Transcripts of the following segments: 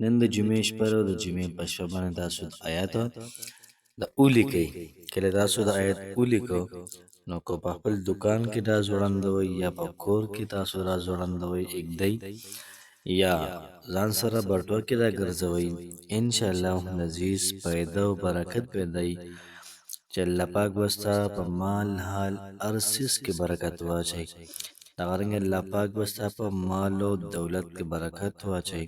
نن د جمعې شپه ده او د جمعې په شپه باندې تاسو د آیات د ولیکئ. کله تاسو د آیت ولیکو نو که په خپل دکان کې دا ځوړندوئ یا په کور کې تاسو را ځوړندوئ ایږدئ یا ځان سره بټوه کې را ګرځوئ، انشاءالله العزیز فایده او برکت پیدایي چې الله پاک به ستا په مال حال هر څیز کې برکت واچوي. دغرنګه الله پاک به ستا په مال او دولت کې برکت واچوي.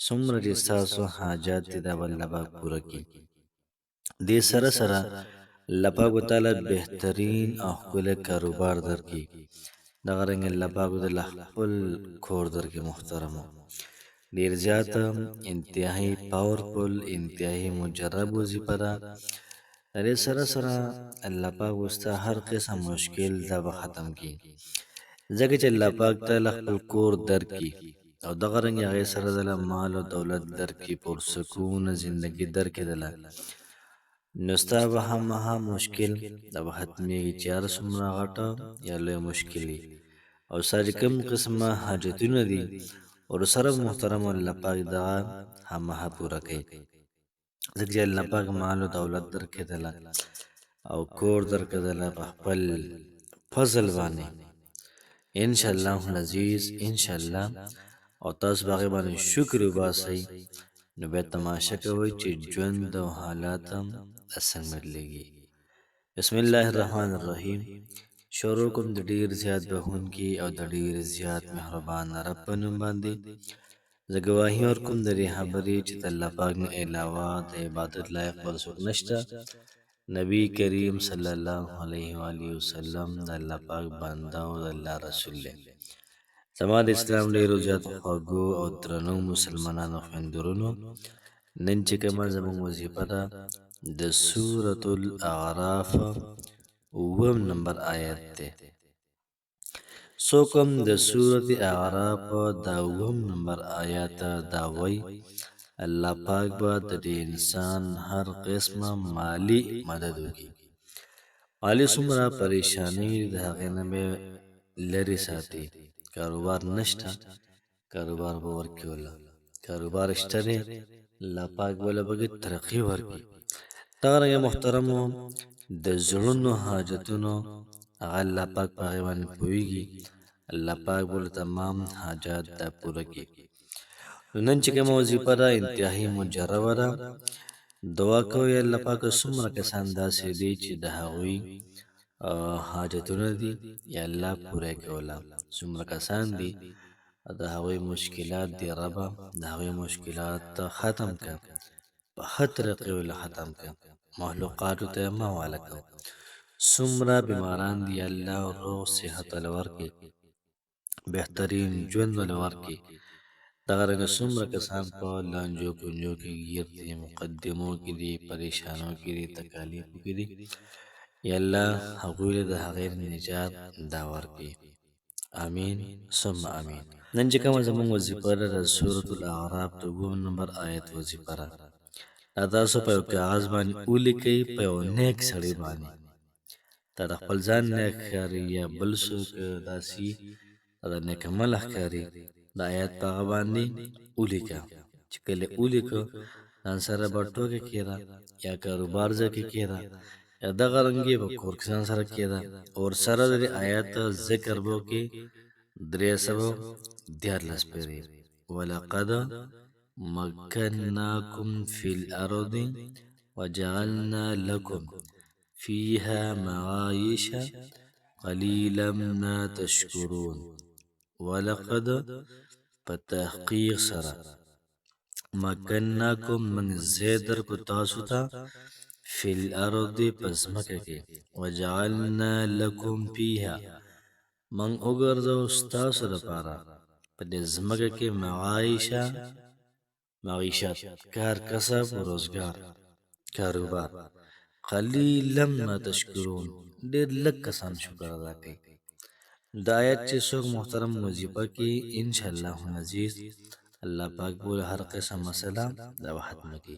څومره چې ستاسو حاجات دي دا به الله پاک پوره کړي. دې سره سره الله پاک تعالی بهترین او ښکلی کاروبار درکړي. دغرنګه الله پاک تعالی خپل کور درکړي. محترمو ډېر زیاته انتهایی پاورفل انتهایی مجرب وظیفه ده. د دې سره سره الله پاک ستا هر قسم مشکل دا به ختم کړي، ځکه چې الله پاک تعالی خپل کور درکړي او دغه رنګ هغې سره دله مال او دولت درکړي، پرسکونه زندګي درکړي دله، نو ستا به هماغه مشکل دا به ختمېږي چې هر څومره غټه یا لویه مشکل وي او ستا چې کوم قسمه حاجتونه دي ورسره محترم الله پاک دغه هماغه پوره کوي. ځکه چې الله پاک مال او دولت درکړېدله او کور درکړېدله په خپل فضل باندې انشاءالله العزیز انشاءالله، او تاسو په هغې باندې شکر وباسئ، نو بیا تماشه کوئ چې ژوند او حالات هم څنګه بدلېږي. بسم الله الرحمن الرحیم. شروع کوم د ډېر زیات بخښونکي او د ډېر زیات مهربان رب په نوم باندې. زه ګواهي ورکوم د دې خبرې چې د الله پاک نه علاوه د عبادت لایق بل څوک نشته. نبی کریم صلی الله علیه و آله وسلم د الله پاک بنده او د الله رسول دی. زما د اسلام ډېرو زیاتو خوږو او درنو مسلمانانو خویندورونو، نن چې کومه زموږ وظیفه ده د سورة الاعراف 9 نمبر آیت دی. څوک هم د سورة اعراف دا 9 نمبر آیت دا وایي الله پاک به د دې انسان هر قسمه مالی مدد وکړي. مالی څومره پریشانۍ د هغې نه به لرې ساتي. کاروبار نشته، کاروبار به ورکړي وله. کاروبار شته دی، الله پاک وله به ترقي ورکړي. دغرنګه محترمو د زړونو حاجتونو هغه الله پاک په هغې باندې پوهېږي. الله پاک به تمام حاجات دا پوره کړي. نن چې کومه وظیفه ده انتهایی مجربه ده. دعا کوئ الله پاک څومره کسان داسې دي چې د هغوی حاجتونه دي یا الله پوره کړي وله. څومره کسان دي د هغوی مشکلات دي ربه د هغوی مشکلات ختم کړه، په ښه طریقې وله ختم کړه، مخلوقاتو ته مه حواله کوه. څومره بیماران دي الله روغ صحت وله ورکړي، بهترین ژوند وله ورکړي. دغرنګه څومره کسان په لانجو کنجو کې ګیر دي، مقدمو کې دي، پریشانو کې دي، تکالیفو کې دي، یا الله هغوی له د هغې نجات دا ورکړي. آمین ثم آمین. نن چې کومه زموږ وظیفه ده د سورة الاعراف د 9 نمبر آیت وظیفه ده. دا تاسو په یو کاغذ باندې ولیکئ، په یو نیک سړي باندې. دا د خپل ځان نیک ښکاري یا بل څوک داسې د نیک عمله ښکاري، د آیت په هغه باندې ولیکه. چې کله ولیکه ځان سره بټوه کې کښېږده یا کاروبار ځای کې کښېږده یا دغه رنګې په کور کې ځان سره کښېږده او ورسره د دې آیت ذکر به وکړې 314 پورې. ولقد مکناکم فی الارض وجعلنا لکم فیها معایش قلیلا ما تشکرون. ولقد په تحقیق سره مکناکم من زیدر کو تاسو ته فی الارض په ځمکه کې وجعلنا لکم فیها من وګرځو ستاسو لپاره په دې ځمکه کې معیشت کار کسب روزګار کاروبار قلیلا ما تشکرون ډېر لږ کسان شکر ادا کوي. د آیت چې څوک محترم وظیفه کې انشاءالله العزیز الله پاک به هر قسم مسله دا به ختمه کړي.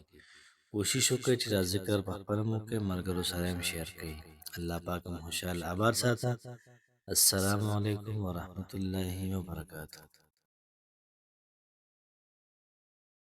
کوشش وکړئ چې دا ذکر په خپله مو کې ملګرو سره هم شیر کړئ. الله پاک هم خوشحال آباد ساته. السلام علیکم ورحمة الله وبرکاته.